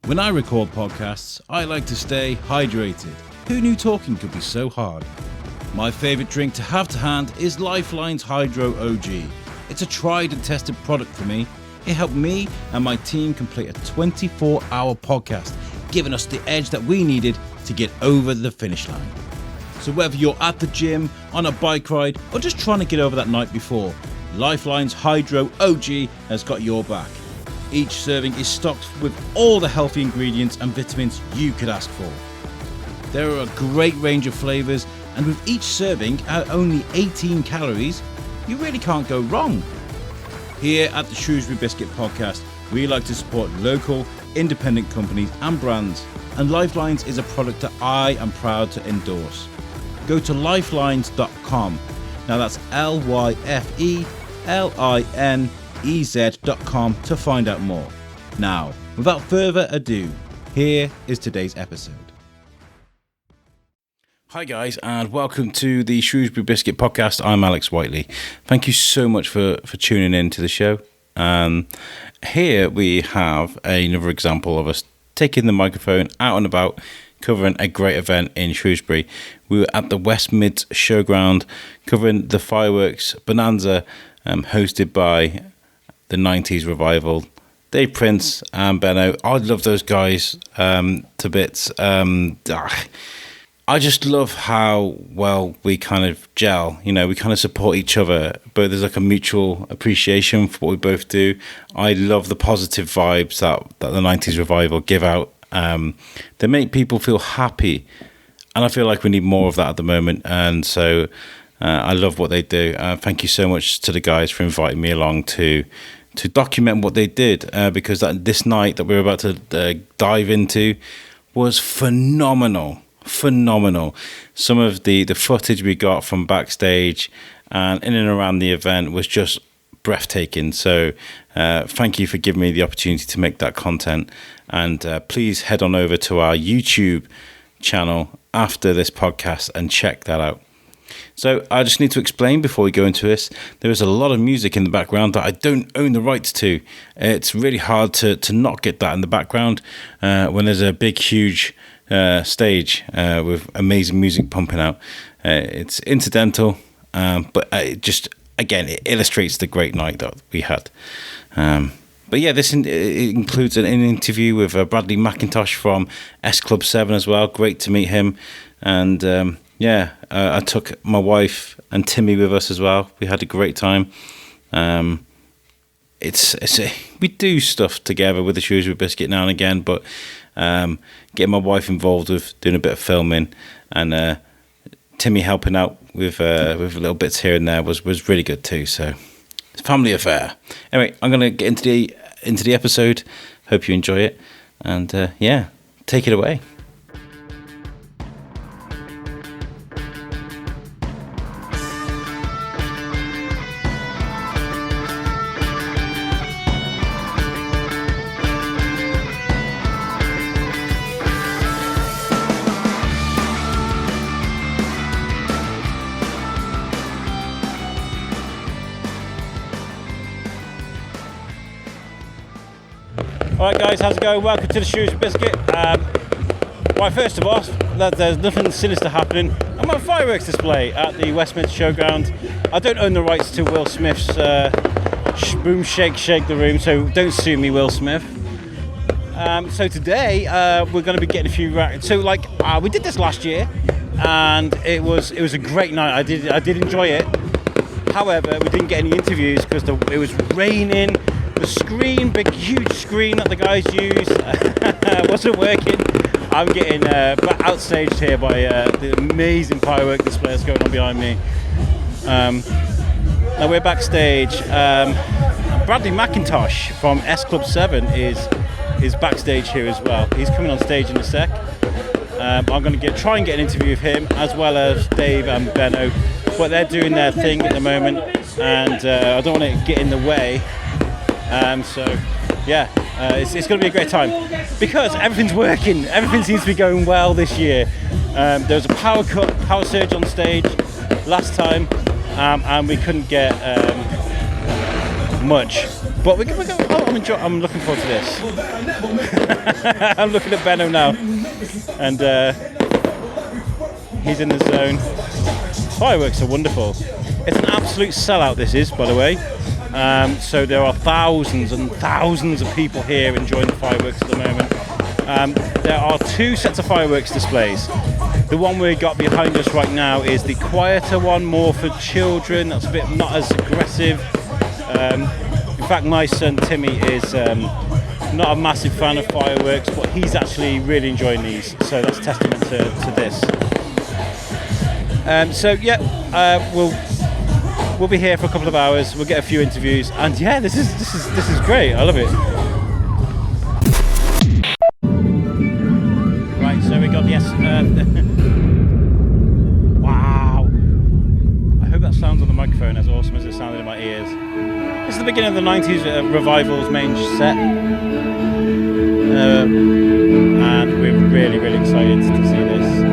When I record podcasts, I like to stay hydrated. Who knew talking could be so hard? My favourite drink to have to hand is Lifeline's Hydro OG. It's a tried and tested product for me. It helped me and my team complete a 24-hour podcast, giving us the edge that we needed to get over the finish line. So whether you're at the gym, on a bike ride, or just trying to get over that night before, Lifeline's Hydro OG has got your back. Each serving is stocked with all the healthy ingredients and vitamins you could ask for. There are a great range of flavours, and with each serving at only 18 calories, you really can't go wrong. Here at the Shrewsbury Biscuit podcast, we like to support local, independent companies and brands, and Lifelines is a product that I am proud to endorse. Go to lifelines.com. Now that's LYFELINEZ.com to find out more. Now, without further ado, here is today's episode. Hi guys, and welcome to the Shrewsbury Biscuit podcast. I'm Alex Whiteley. Thank you so much for tuning in to the show. Here we have another example of us taking the microphone out and about, covering a great event in Shrewsbury. We were at the West Mids Showground, covering the Fireworks Bonanza, hosted by the 90's revival, Dave Prince and Benno. I love those guys to bits. I just love how well we kind of gel. You know, we kind of support each other, but there's like a mutual appreciation for what we both do. I love the positive vibes that the 90's revival give out. They make people feel happy, and I feel like we need more of that at the moment. And so I love what they do. Thank you so much to the guys for inviting me along to document what they did, because this night that we're about to dive into was phenomenal. Some of the footage we got from backstage and in and around the event was just breathtaking. So thank you for giving me the opportunity to make that content, and please head on over to our YouTube channel after this podcast and check that out. So I just need to explain before we go into this, there is a lot of music in the background that I don't own the rights to. It's really hard to not get that in the background when there's a big, huge stage with amazing music pumping out. It's incidental, but it just, again, it illustrates the great night that we had. But yeah, it includes an interview with Bradley McIntosh from S Club 7 as well. Great to meet him. And I took my wife and Timmy with us as well. We had a great time. We do stuff together with the Shrewsbury Biscuit now and again, but getting my wife involved with doing a bit of filming and Timmy helping out with little bits here and there was really good too. So it's a family affair. Anyway, I'm going to get into the episode. Hope you enjoy it, and take it away. Alright guys, how's it going? Welcome to the Shrewsbury Biscuit. Right, first of all, there's nothing sinister happening. I'm at a fireworks display at the West Mids Showground. I don't own the rights to Will Smith's Boom Shake the Room, so don't sue me, Will Smith. So today we're going to be getting a few we did this last year, and it was a great night. I did enjoy it. However, we didn't get any interviews because it was raining. The screen, big huge screen that the guys used, wasn't working. I'm getting outstaged here by the amazing firework display that's going on behind me. Now we're backstage. Bradley McIntosh from S Club 7 is backstage here as well. He's coming on stage in a sec. I'm going to try and get an interview with him, as well as Dave and Benno, but they're doing their thing at the moment, and I don't want to get in the way. It's going to be a great time because everything's working. Everything seems to be going well this year. There was a power surge on stage last time, and we couldn't get much. But I'm looking forward to this. I'm looking at Benno now, and he's in the zone. Fireworks are wonderful. It's an absolute sellout, this is, by the way. So there are thousands and thousands of people here enjoying the fireworks at the moment. There are 2 sets of fireworks displays. The one we got behind us right now is the quieter one, more for children. That's a bit not as aggressive. In fact, my son Timmy is not a massive fan of fireworks, but he's actually really enjoying these. So that's testament to this. We'll be here for a couple of hours. We'll get a few interviews, and yeah, this is great. I love it. Right, so we got wow! I hope that sounds on the microphone as awesome as it sounded in my ears. This is the beginning of the 90's Revival's main set, and we're really, really excited to see this.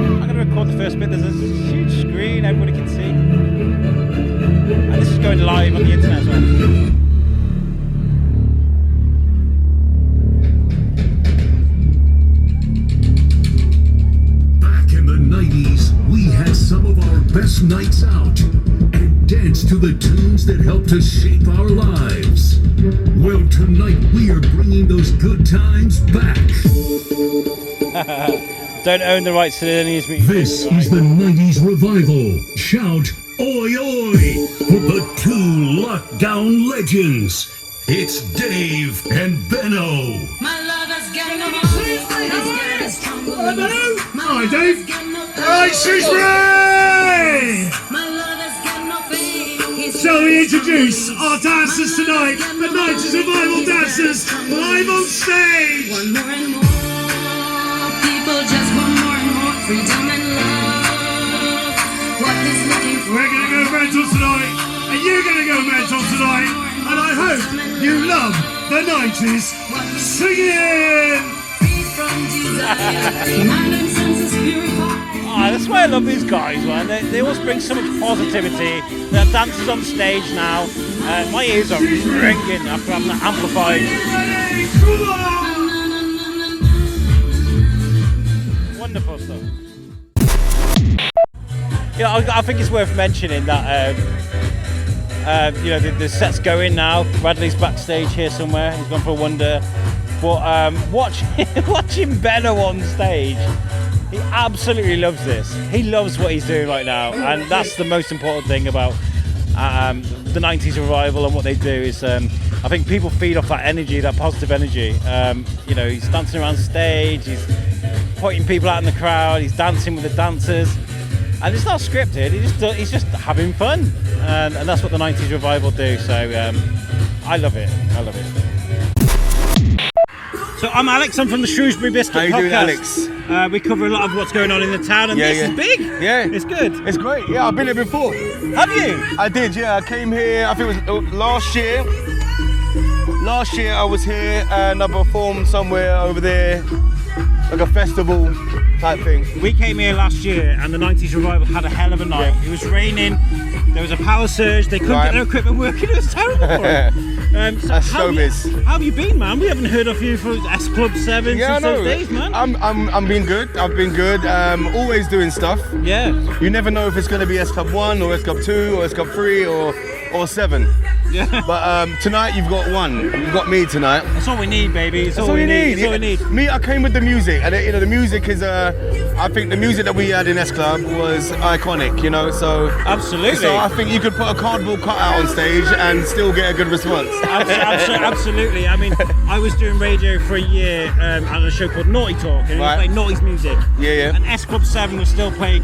I'm going to record the first bit. There's a huge screen, everybody can see, and this is going live on the internet as well. We had some of our best nights out and danced to the tunes that helped us shape our lives. Well, tonight we are bringing those good times back. Don't own the rights to any of these. This is the 90's Revival. Shout, oi oi, for the 2 lockdown legends. It's Dave and Benno. My lover's got no money. Hello, Benno. Hi, Dave. Alright, Shrewsbury! Shall we introduce our dancers tonight? The 90's Revival dancers, live on stage! One more and more, people just want more and more freedom and love. What is looking for? We're gonna go mental tonight, and you're gonna go mental tonight, and I hope you love the 90's. Sing it! Free from desire, mind and senses purified. That's why I love these guys, man. They always bring so much positivity. There are dancers on stage now. My ears are ringing after having that amplified. Wonderful stuff. I think it's worth mentioning that the set's going now. Bradley's backstage here somewhere. He's gone for a wander. But watching Benno on stage, he absolutely loves this. He loves what he's doing right now, and that's the most important thing about the 90's Revival and what they do is I think people feed off that energy, that positive energy. He's dancing around stage, he's pointing people out in the crowd, he's dancing with the dancers, and it's not scripted. He's just having fun, and that's what the 90's Revival do. So I love it. So I'm Alex, I'm from the Shrewsbury Biscuit podcast. How you doing, Alex? We cover a lot of what's going on in the town, and this is big. Yeah. It's good. It's great. Yeah, I've been here before. Have you? I did, yeah. I came here, I think it was last year. Last year I was here and I performed somewhere over there, like a festival type thing. We came here last year and the 90's Revival had a hell of a night. Yeah. It was raining, there was a power surge, they couldn't get their equipment working, it was terrible for them. That's showbiz. How have you been, man? We haven't heard of you for S Club 7 since those days, man. I'm been good. I've been good. Always doing stuff. Yeah. You never know if it's going to be S Club 1 or S Club 2 or S Club 3 or 7. Yeah. But tonight you've got 1. You've got me tonight. That's all we need, baby. That's all we need. That's all we need. Me, I came with the music, and the music is. I think the music that we had in S Club was iconic. So absolutely. So I think you could put a cardboard cutout on stage and still get a good response. Absolutely. I mean, I was doing radio for a year on a show called Naughty Talk, and we played Naughty's music. Yeah. And S Club 7 was still playing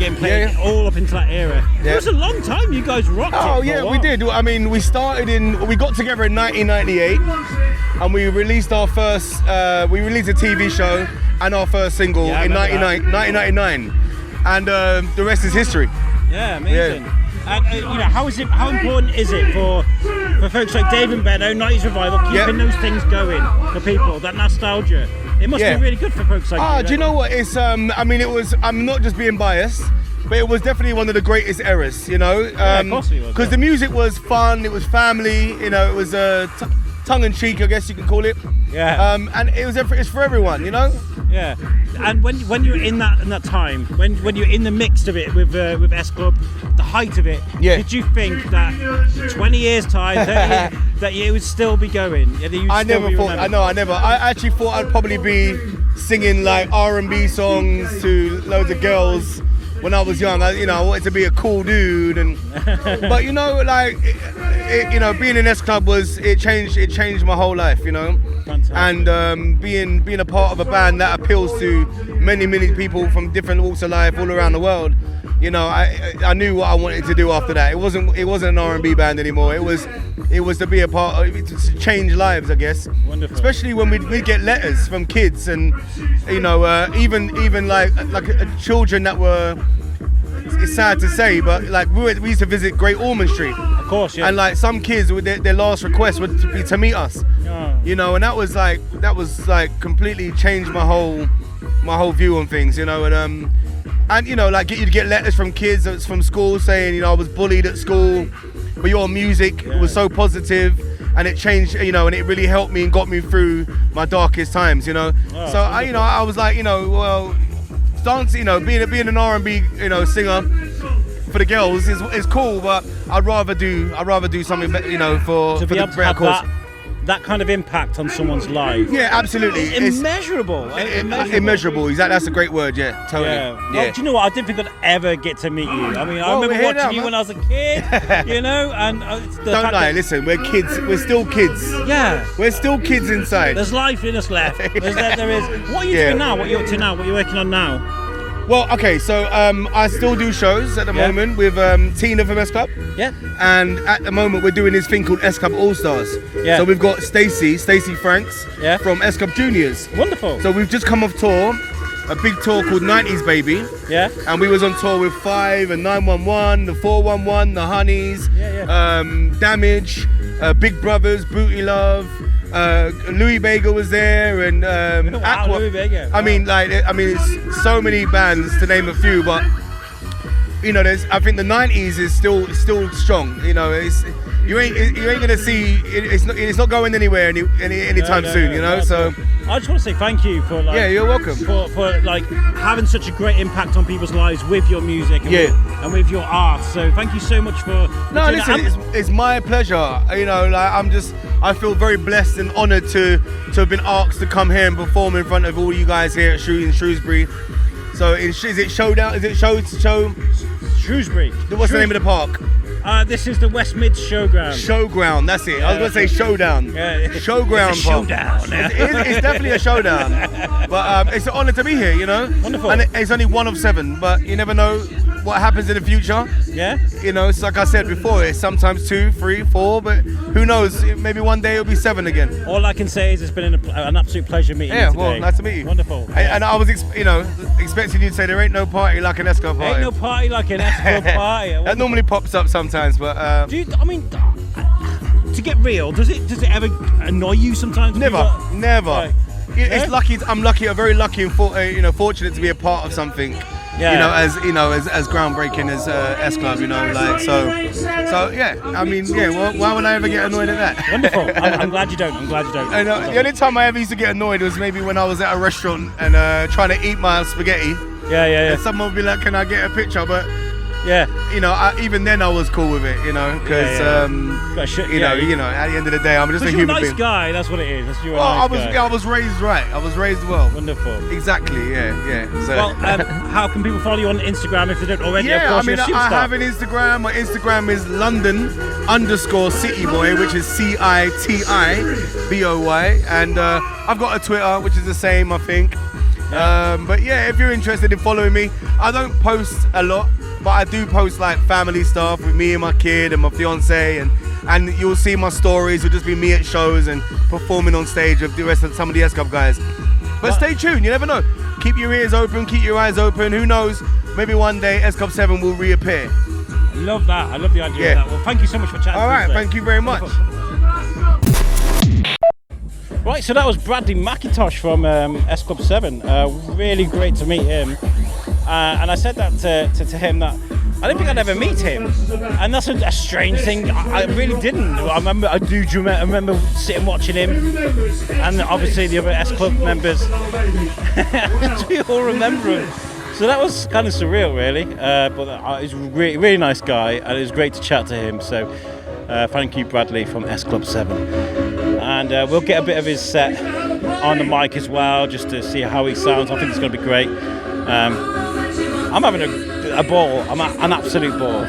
all up into that era. Yeah. It was a long time. You guys rocked it. Oh yeah, we did. I mean, we got together in 1998, and we released our first. We released a TV show and our first single in 1999, and the rest is history. Yeah, amazing. Yeah. And how important is it for folks like Dave and Benno, 90's Revival, keeping those things going for people, that nostalgia? It must be really good for folks like you. Do you know what? It's it was. I'm not just being biased. but it was definitely one of the greatest eras, you know. Of course it was. Because the music was fun, it was family, you know, it was tongue in cheek, I guess you can call it. Yeah. And it's for everyone, you know. Yeah. And when you're in that time, when you're in the mix of it with S Club, the height of it, did you think that 20 years time, 30 years, that it would still be going? I actually thought I'd probably be singing like R&B songs to loads of girls when I was young. I wanted to be a cool dude, but you know, like you know, being in S Club it changed my whole life, you know. Fantastic. And being a part of a band that appeals to many people from different walks of life all around the world. You know, I knew what I wanted to do after that. It wasn't an R&B band anymore. It was to be a part of, to change lives, I guess. Wonderful. Especially when we get letters from kids, and you know, even like children that were. It's sad to say, but like we used to visit Great Ormond Street. Of course, yeah. And like some kids, their last request would be to meet us. Oh. You know, and that was like completely changed my whole view on things. You know, and you know, like you'd get letters from kids from school saying, you know, I was bullied at school, but your music was so positive, and it changed, you know, and it really helped me and got me through my darkest times. You know, so I was like, you know, well, dance, you know, being an R&B, you know, singer for the girls is cool, but I'd rather do something, you know, for be the able to have cause. that kind of impact on someone's life. Yeah, absolutely. It's immeasurable. Immeasurable. Exactly. That's a great word. Yeah, totally. Yeah. Well, do you know what? I didn't think I'd ever get to meet you. I mean, I remember watching you when I was a kid. You know, and don't lie. Listen, we're kids. We're still kids. Yeah. We're still kids inside. There's life in us left. There is. What are you doing now? What are you up to now? What are you working on now? Well, okay, so I still do shows at the moment with Tina from S Club. Yeah. And at the moment we're doing this thing called S Club All Stars. Yeah. So we've got Stacey Franks from S Club Juniors. Wonderful. So we've just come off tour, a big tour called 90's Baby. Yeah. And we was on tour with 5 and 911, the 411, the Honeys, Damage, Big Brothers, Booty Love. Louis Vega was there, and Aqua. Louis Vega. I mean, it's so many bands to name a few, but you know, I think the 90's is still strong. You know, you ain't gonna see it's not going anywhere anytime soon. You know, so. I just want to say thank you for you're welcome for like having such a great impact on people's lives with your music and with your art. So thank you so much for no, listen, it's my pleasure. You know, like I feel very blessed and honoured to have been asked to come here and perform in front of all you guys here at Shrewsbury. So is it Showdown? Is it show? Shrewsbury. What's the name of the park? This is the West Mids Showground. Showground, that's it. I was going to say Showdown. Yeah. Showground. It's a showdown. It's definitely a showdown. But it's an honour to be here, you know. Wonderful. And it's only one of 7, but you never know what happens in the future. Yeah. You know, it's like I said before, it's sometimes 2, 3, 4, but who knows? Maybe one day it'll be 7 again. All I can say is it's been an absolute pleasure meeting you today. Well, nice to meet you. Wonderful. And I was, expecting you to say there ain't no party like an S Club party. Ain't no party like an S Club party. That normally pops up sometimes, but. To get real, does it ever annoy you sometimes? Never. Like, it's lucky. I'm very lucky and fortunate to be a part of something. Yeah. As groundbreaking as S Club. So yeah. I mean, yeah. Why would I ever get annoyed at that? Wonderful. I'm glad you don't. I know. The only time I ever used to get annoyed was maybe when I was at a restaurant and trying to eat my spaghetti. Yeah. And someone would be like, "Can I get a picture?" But yeah. Even then I was cool with it, because at the end of the day, I'm just a human being. You're a nice guy. That's what it is. That's I was raised right. I was raised well. Wonderful. Exactly. Yeah. So. Well, how can people follow you on Instagram if they don't already? Yeah, of course, I have an Instagram. My Instagram is London_cityboy, which is CITIBOY, and I've got a Twitter, which is the same, I think. But yeah, if you're interested in following me, I don't post a lot, but I do post like family stuff with me and my kid and my fiance, and you'll see my stories. It'll just be me at shows and performing on stage with the rest of some of the S Club guys. But stay tuned, you never know. Keep your ears open, keep your eyes open. Who knows? Maybe one day S Club 7 will reappear. I love that. I love the idea of that. Well, thank you so much for chatting. All right, thank you very much. Right, so that was Bradley McIntosh from S Club 7. Really great to meet him. And I said that to him that I didn't think I'd ever meet him, and that's a strange thing. I really didn't. I remember sitting watching him, and obviously the other S Club members. We all remember him. So that was kind of surreal, really. But he's a really nice guy, and it was great to chat to him. So thank you, Bradley from S Club 7. And we'll get a bit of his set on the mic as well, just to see how he sounds. I think it's going to be great. I'm having a ball. I'm an absolute ball.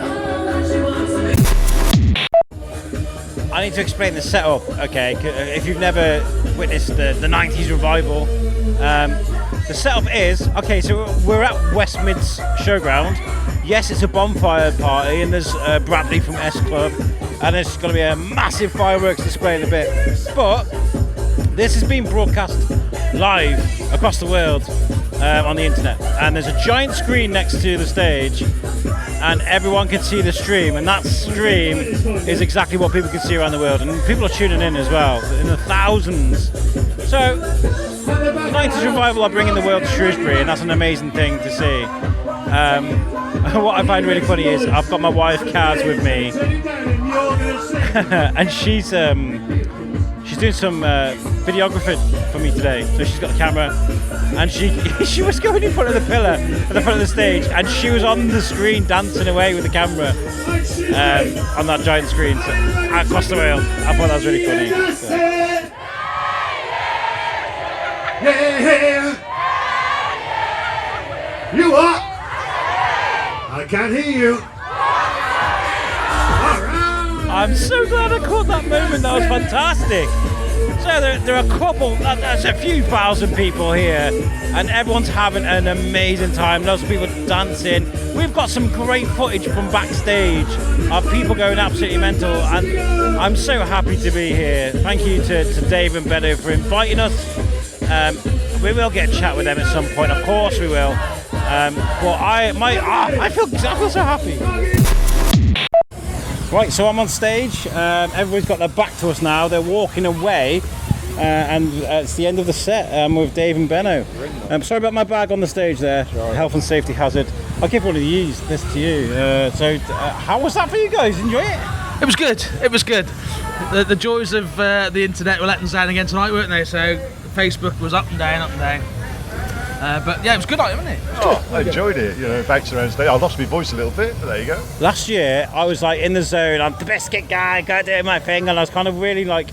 I need to explain the setup, okay? If you've never witnessed the 90s revival, the setup is, okay, so we're at West Mids Showground. Yes, it's a bonfire party, and there's Bradley from S Club, and there's going to be a massive fireworks display in a bit. But this is being broadcast live across the world on the internet, and there's a giant screen next to the stage, and everyone can see the stream, and that stream is exactly what people can see around the world, and people are tuning in as well, in the thousands. So the 90s revival are bringing the world to Shrewsbury, and that's an amazing thing to see. What I find really funny is I've got my wife Kaz with me, and she's doing some videography for me today. So she's got the camera, and she was going in front of the pillar at the front of the stage, and she was on the screen dancing away with the camera on that giant screen across the world. I thought that was really funny. So. Yeah. You are. I can't hear you. All right. I'm so glad I caught that moment. That was fantastic. So there are there's a few thousand people here, and everyone's having an amazing time. Lots of people dancing. We've got some great footage from backstage of people going absolutely mental, and I'm so happy to be here. Thank you to Dave and Benno for inviting us. We will get a chat with them at some point, of course we will. But I feel so happy. Right, so I'm on stage. Everybody's got their back to us now. They're walking away, and it's the end of the set. I'm with Dave and Benno. Sorry about my bag on the stage there. Sure. Health and safety hazard. I'll give one of this to you. How was that for you guys? Enjoy it? It was good. It was good. The joys of the internet were letting us down again tonight, weren't they? So Facebook was up and down, up and down. But yeah, it was a good night, wasn't it? I enjoyed it. You know, bounced around stage. I lost my voice a little bit, but there you go. Last year, I was like in the zone. I'm the biscuit guy, gotta do my thing, and I was kind of really like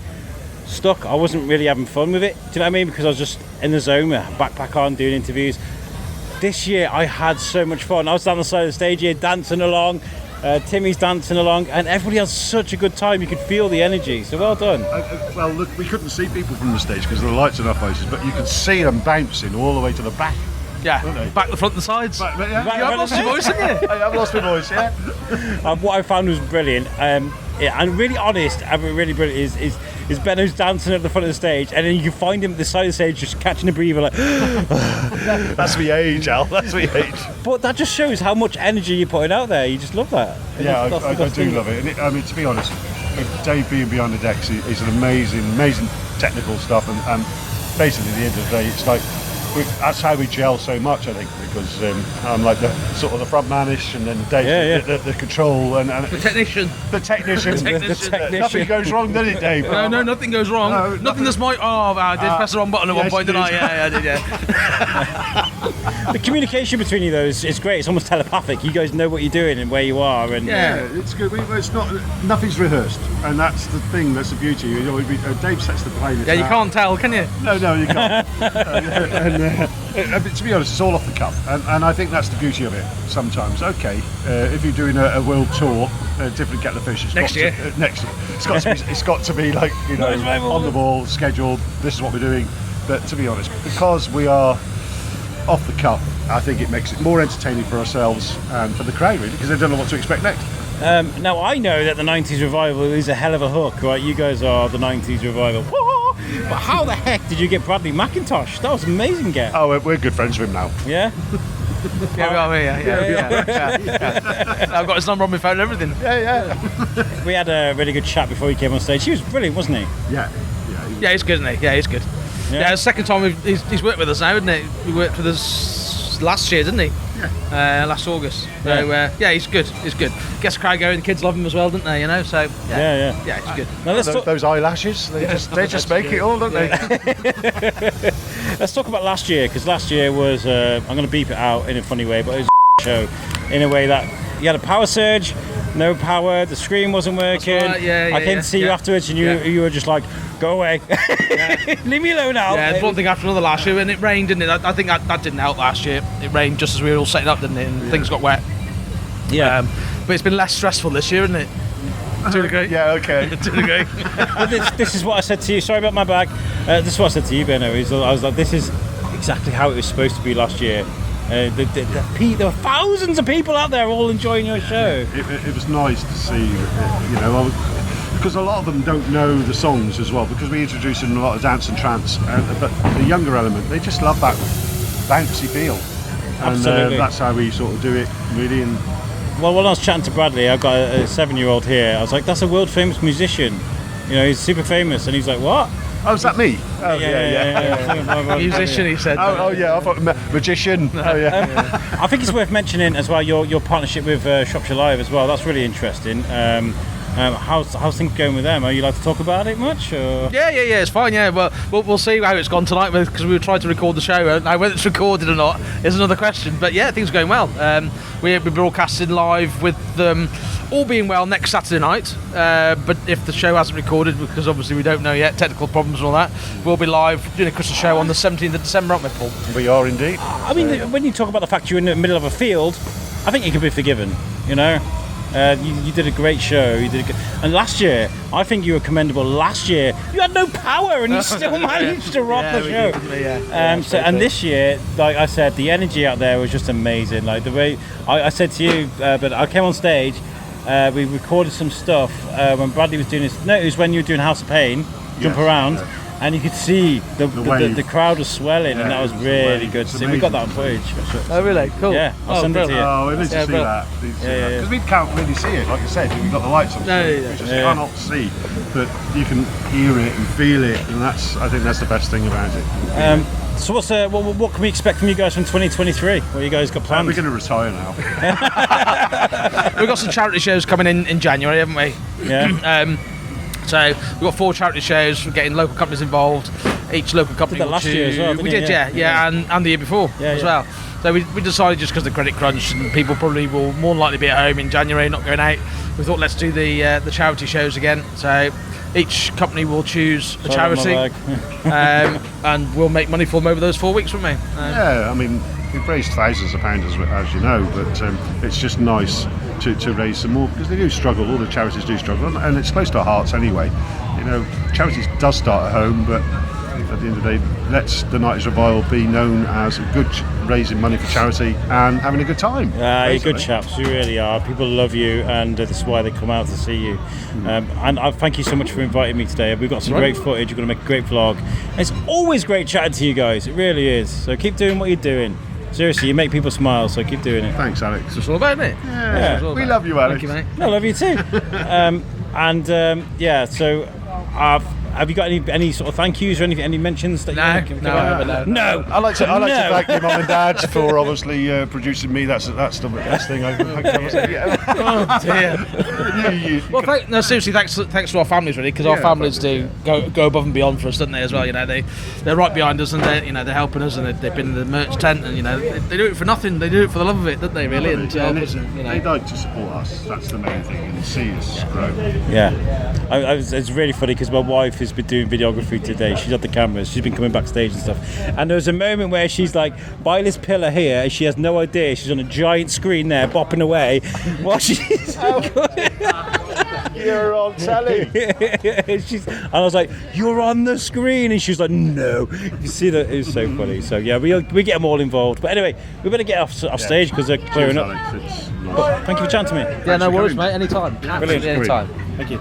stuck. I wasn't really having fun with it. Do you know what I mean? Because I was just in the zone, with a backpack on, doing interviews. This year, I had so much fun. I was down the side of the stage here, dancing along. Timmy's dancing along, and everybody has such a good time. You could feel the energy, so well done. Well, look, we couldn't see people from the stage because of the lights in our faces, but you could see them bouncing all the way to the back. Yeah, back, the front, and the sides. Yeah. You have lost your voice, haven't you? I have lost my voice, yeah. What I found was brilliant, and really honest, and really brilliant is Benno's dancing at the front of the stage, and then you can find him at the side of the stage just catching a breather like. That's me age, Al. That's me age. But that just shows how much energy you're putting out there. You just love that. Yeah, I do love it. And I mean, to be honest, Dave being behind the decks is an amazing technical stuff, and basically at the end of the day, it's like that's how we gel so much, I think, because I'm like the sort of the front manish, and then Dave the control and the technician. The technician. Nothing goes wrong, does it, Dave? No, nothing goes wrong. No, nothing that's my. Oh, I did press the wrong button at one point, didn't I? Yeah, I did. Yeah. The communication between you, though, is great. It's almost telepathic. You guys know what you're doing and where you are, and it's good. It's not. Nothing's rehearsed, and that's the thing. That's the beauty. You know, Dave sets the plane. Yeah, you can't tell, can you? No, you can't. To be honest, it's all off the cuff, and I think that's the beauty of it. Sometimes, okay, if you're doing a world tour, different kettle of fish. Next year, it's got to be like, you know, on the ball, scheduled. This is what we're doing. But to be honest, because we are off the cuff, I think it makes it more entertaining for ourselves and for the crowd, really, because they don't know what to expect next. Now I know that the 90s revival is a hell of a hook, right? You guys are the 90s revival. But how the heck did you get Bradley McIntosh? That was an amazing get. Oh, we're good friends with him now. Yeah? Yeah, we are. Yeah. I've got his number on my phone and everything. Yeah. We had a really good chat before he came on stage. He was brilliant, wasn't he? Yeah. Yeah, he's good, isn't he? Yeah, he's good. Yeah, the second time he's worked with us now, isn't it? He worked with us last year, didn't he? Yeah. Last August. So yeah, he's good. He's good. Gets the crowd going. The kids love him as well, don't they? You know. So yeah, it's good. Now, those eyelashes, they just make it all, don't they? Let's talk about last year, because last year was I'm going to beep it out in a funny way, but it was a show in a way that you had a power surge, no power, the screen wasn't working. Right, I came to see you afterwards, and you were just like, go away, leave me alone now. Yeah, one thing after another last year, and it rained, didn't it? I think that didn't help last year. It rained just as we were all setting up, didn't it? And things got wet. Yeah, but it's been less stressful this year, isn't it? To a degree. Yeah, okay. To a degree. But this is what I said to you. Sorry about my bag. This is what I said to you, Benno. I was like, this is exactly how it was supposed to be last year. There were thousands of people out there all enjoying your show. It was nice to see, because a lot of them don't know the songs as well, because we introduced them a lot of dance and trance, but the younger element, they just love that bouncy feel. And Absolutely. That's how we sort of do it, really. And well, when I was chatting to Bradley, I've got a 7-year-old here. I was like, that's a world famous musician. He's super famous. And he's like, what? oh, is that me? Oh, Yeah. Musician, he said. Oh, yeah, I thought magician. Oh, yeah. I think it's worth mentioning as well your partnership with Shropshire Live as well. That's really interesting. How's things going with them? Are you allowed to talk about it much? Or? Yeah, it's fine. Yeah, well, we'll see how it's gone tonight because we were trying to record the show. Now, whether it's recorded or not is another question. But yeah, things are going well. We're broadcasting live with them, all being well, next Saturday night. But if the show hasn't recorded, because obviously we don't know yet, technical problems and all that, we'll be live doing a Christmas show on the 17th of December, aren't we, Paul? We are indeed. I mean, when you talk about the fact you're in the middle of a field, I think you can be forgiven. You did a great show. And last year, I think you were commendable. Last year, you had no power, and you still managed to rock the show. And this year, like I said, the energy out there was just amazing. Like the way I said to you, but I came on stage. We recorded some stuff when Bradley was doing his. No, it was when you were doing House of Pain, jump around. Yeah. And you could see the crowd was swelling, and that was really good to see. We got that on footage. Oh, really? Cool. Yeah, I'll send it to you. Oh, we need to see that. Because we can't really see it, like I said, we've got the lights on. We just cannot see, but you can hear it and feel it, and I think that's the best thing about it. So what can we expect from you guys from 2023? What you guys got planned? We're going to retire now. We've got some charity shows coming in January, haven't we? Yeah. So we've got 4 charity shows. We're getting local companies involved. Each local company did that last year as well, we did, and the year before as well. So we decided, just because of the credit crunch and people probably will more than likely be at home in January, not going out, we thought let's do the charity shows again. So each company will choose a charity, and we'll make money for them over those 4 weeks, won't we? I mean, we've raised thousands of pounds, as you know, but it's just nice to raise some more, because they do struggle. All the charities do struggle, and it's close to our hearts anyway. Charities does start at home, but at the end of the day, let's the 90's Revival be known as a good raising money for charity and having a good time. You're good chaps, you really are. People love you, and this is why they come out to see you. And I thank you so much for inviting me today. We've got some great footage. We're going to make a great vlog. It's always great chatting to you guys. It really is. So keep doing what you're doing. Seriously, you make people smile, so keep doing it. Thanks, Alex. It's all about, isn't it? Yeah. We love you, Alex. Thank you, mate. I love you too. So have you got any sort of thank yous or any mentions that No. I like to thank your mum and dad for obviously producing me. That's the best thing I can. Oh dear. Well, seriously, thanks to our families, really, because our families do go above and beyond for us, don't they? As well, they're right behind us, and they're helping us, and they've been in the merch tent, and they do it for nothing. They do it for the love of it, don't they? Really, and they like to support us. That's the main thing, and see us grow. Yeah, it's really funny because my wife has been doing videography today. She's at the cameras. She's been coming backstage and stuff. And there was a moment where she's like by this pillar here, and she has no idea she's on a giant screen there, bopping away while she's. You're on telly. And I was like, "You're on the screen," and she's like, "No." You see that? It was so funny. So yeah, we get them all involved. But anyway, we better get off stage because they're clearing up. But thank you for chatting to me. Yeah, no worries, mate. Anytime. Brilliant. Anytime. Thank you.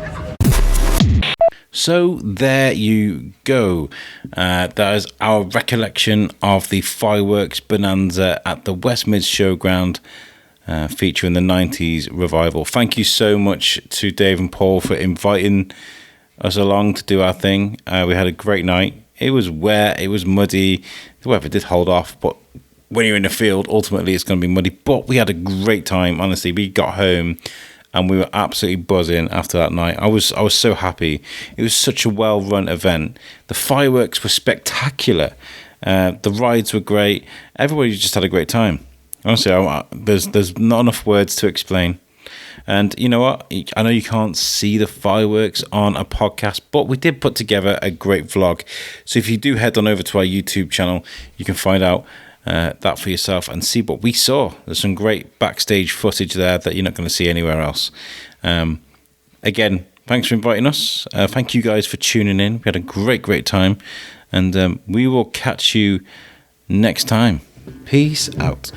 So there you go. That is our recollection of the Fireworks Bonanza at the West Mids Showground, featuring the 90's Revival. Thank you so much to Dave and Paul for inviting us along to do our thing. We had a great night. It was wet, it was muddy. The weather did hold off, but when you're in the field, ultimately it's going to be muddy. But we had a great time. Honestly, we got home and we were absolutely buzzing after that night. I was so happy. It was such a well-run event. The fireworks were spectacular. The rides were great. Everybody just had a great time. Honestly, there's not enough words to explain. And you know what? I know you can't see the fireworks on a podcast, but we did put together a great vlog. So if you do head on over to our YouTube channel, you can find out that for yourself and see what we saw. There's some great backstage footage there that you're not going to see anywhere else. Again, thanks for inviting us. Thank you guys for tuning in. We had a great time. And we will catch you next time. Peace out.